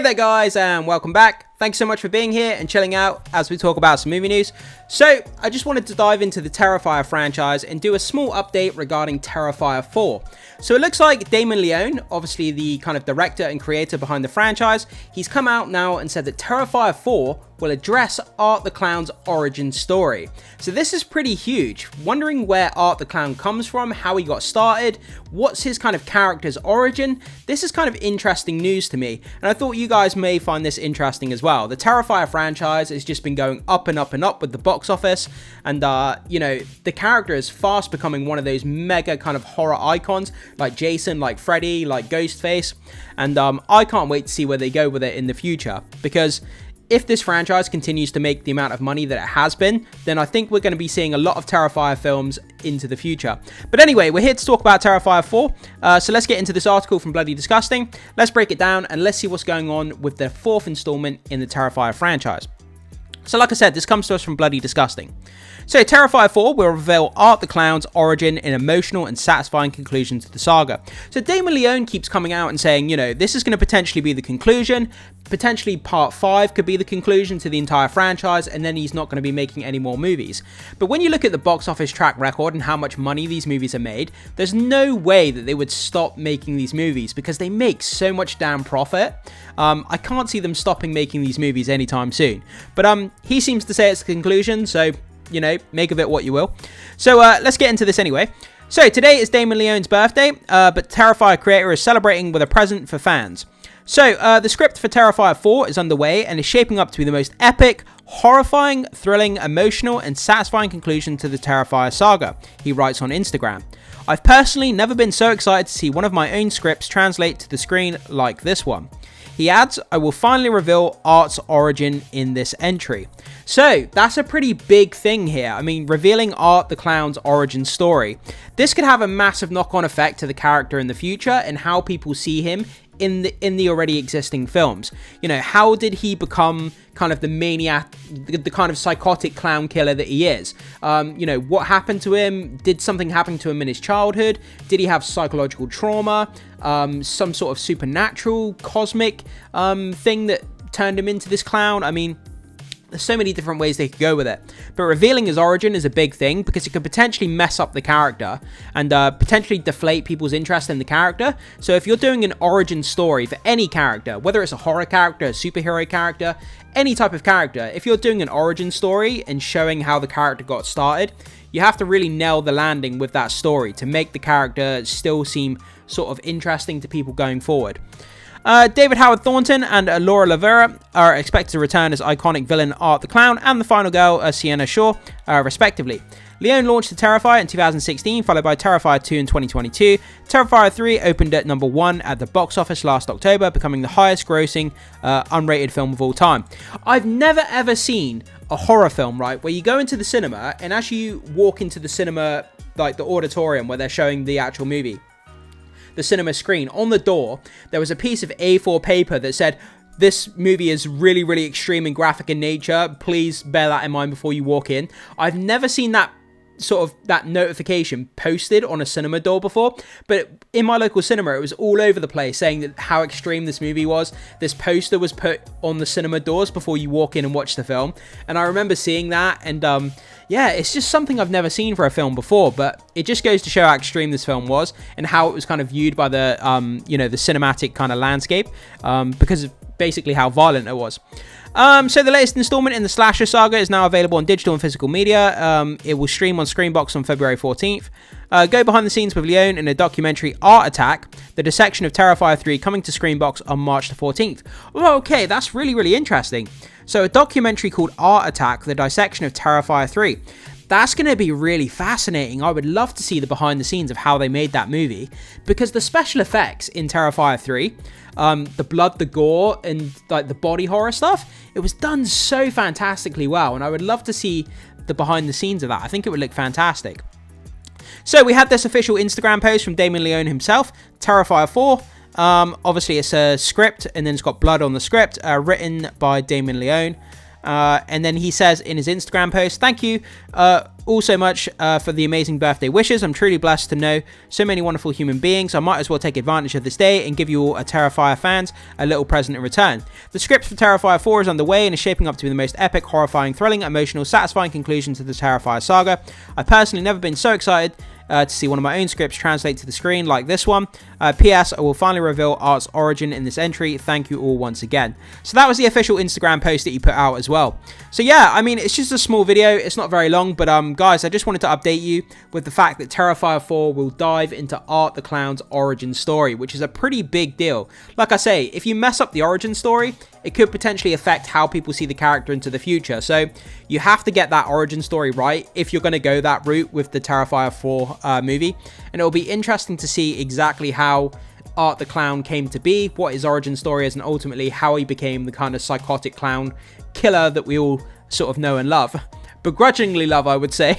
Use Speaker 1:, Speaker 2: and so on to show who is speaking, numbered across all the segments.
Speaker 1: there guys, and welcome back. Thanks so much for being here and chilling out as we talk about some movie news. So, I just wanted to dive into the Terrifier franchise and do a small update regarding Terrifier 4. So it looks like Damon Leone, obviously the kind of director and creator behind the franchise, he's come out now and said that Terrifier 4 will address Art the Clown's origin story. So this is pretty huge. Wondering where Art the Clown comes from, how he got started, what's his kind of character's origin. This is kind of interesting news to me, and I thought you guys may find this interesting as well. The Terrifier franchise has just been going up and up and up with the box office, and you know, the character is fast becoming one of those mega kind of horror icons, like Jason, like Freddy, like Ghostface, and I can't wait to see where they go with it in the future, because if this franchise continues to make the amount of money that it has been, then I think we're going to be seeing a lot of Terrifier films into the future. But anyway, we're here to talk about Terrifier 4, so let's get into this article from Bloody Disgusting. Let's break it down and let's see what's going on with the fourth installment in the Terrifier franchise. So like I said, this comes to us from Bloody Disgusting. So Terrifier 4 will reveal Art the Clown's origin in emotional and satisfying conclusion to the saga. So Damon Leone keeps coming out and saying, you know, this is going to potentially be the conclusion, potentially part 5 could be the conclusion to the entire franchise, and then he's not going to be making any more movies. But when you look at the box office track record and how much money these movies are made, there's no way that they would stop making these movies because they make so much damn profit. I can't see them stopping making these movies anytime soon. But he seems to say it's the conclusion, so you know, make of it what you will. So let's get into this anyway. So today is Damon Leone's birthday, but Terrifier creator is celebrating with a present for fans. So the script for Terrifier 4 is underway and is shaping up to be the most epic, horrifying, thrilling, emotional, and satisfying conclusion to the Terrifier saga, he writes on Instagram. I've personally never been so excited to see one of my own scripts translate to the screen like this one. He adds, I will finally reveal Art's origin in this entry. So, that's a pretty big thing here. I mean, revealing Art the Clown's origin story. This could have a massive knock-on effect to the character in the future and how people see him in the already existing films. You know, how did he become kind of the maniac, the kind of psychotic clown killer that he is? You know, what happened to him? Did something happen to him in his childhood? Did he have psychological trauma? Some sort of supernatural, cosmic thing that turned him into this clown? I mean, there's so many different ways they could go with it. But revealing his origin is a big thing because it could potentially mess up the character and potentially deflate people's interest in the character. So if you're doing an origin story for any character, whether it's a horror character, a superhero character, any type of character, if you're doing an origin story and showing how the character got started, you have to really nail the landing with that story to make the character still seem sort of interesting to people going forward. David Howard Thornton and Laura Lavera are expected to return as iconic villain Art the Clown and the final girl Sienna Shaw, respectively. Leone launched the Terrifier in 2016, followed by Terrifier 2 in 2022. Terrifier 3 opened at number 1 at the box office last October, becoming the highest grossing unrated film of all time. I've never ever seen a horror film, right, where you go into the cinema and as you walk into the cinema, like the auditorium where they're showing the actual movie, the cinema screen, on the door, there was a piece of A4 paper that said, this movie is really, really extreme and graphic in nature. Please bear that in mind before you walk in. I've never seen that sort of that notification posted on a cinema door before, but in my local cinema, it was all over the place saying that how extreme this movie was. This poster was put on the cinema doors before you walk in and watch the film, and I remember seeing that, and yeah, it's just something I've never seen for a film before, but it just goes to show how extreme this film was and how it was kind of viewed by the you know, the cinematic kind of landscape, because of basically how violent it was. So the latest installment in the slasher saga is now available on digital and physical media. It will stream on Screenbox on February 14th. Go behind the scenes with Leone in a documentary, Art Attack, the dissection of Terrifier 3, coming to Screenbox on March the 14th. Oh, okay, that's really, really interesting. So a documentary called Art Attack, the dissection of Terrifier 3. That's going to be really fascinating. I would love to see the behind the scenes of how they made that movie, because the special effects in Terrifier 3, the blood, the gore, and like the body horror stuff, it was done so fantastically well, and I would love to see the behind the scenes of that. I think it would look fantastic. So we had this official Instagram post from Damon Leone himself, Terrifier 4. Obviously it's a script, and then it's got blood on the script, written by Damon Leone. And then he says in his Instagram post, thank you all so much for the amazing birthday wishes. I'm truly blessed to know so many wonderful human beings. I might as well take advantage of this day and give you all Terrifier fans a little present in return. The script for Terrifier 4 is underway and is shaping up to be the most epic, horrifying, thrilling, emotional, satisfying conclusion to the Terrifier saga. I've personally never been so excited to see one of my own scripts translate to the screen like this one. P.S. I will finally reveal Art's origin in this entry. Thank you all once again. So that was the official Instagram post that he put out as well. So yeah, I mean, it's just a small video. It's not very long, but guys, I just wanted to update you with the fact that Terrifier 4 will dive into Art the Clown's origin story, which is a pretty big deal. Like I say, if you mess up the origin story, it could potentially affect how people see the character into the future. So you have to get that origin story right if you're going to go that route with the Terrifier 4 movie. And it'll be interesting to see exactly how Art the Clown came to be, what his origin story is, and ultimately how he became the kind of psychotic clown killer that we all sort of know and love. Begrudgingly love, I would say.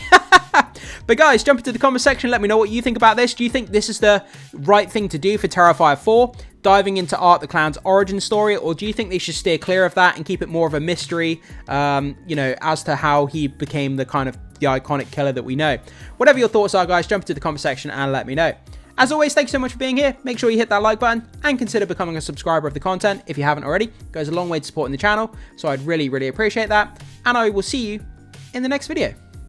Speaker 1: But guys, jump into the comment section. Let me know what you think about this. Do you think this is the right thing to do for Terrifier 4? Diving into Art the Clown's origin story? Or do you think they should steer clear of that and keep it more of a mystery, you know, as to how he became the kind of the iconic killer that we know? Whatever your thoughts are, guys, jump into the comment section and let me know. As always, thanks so much for being here. Make sure you hit that like button and consider becoming a subscriber of the content if you haven't already. It goes a long way to supporting the channel, so I'd really, really appreciate that. And I will see you in the next video.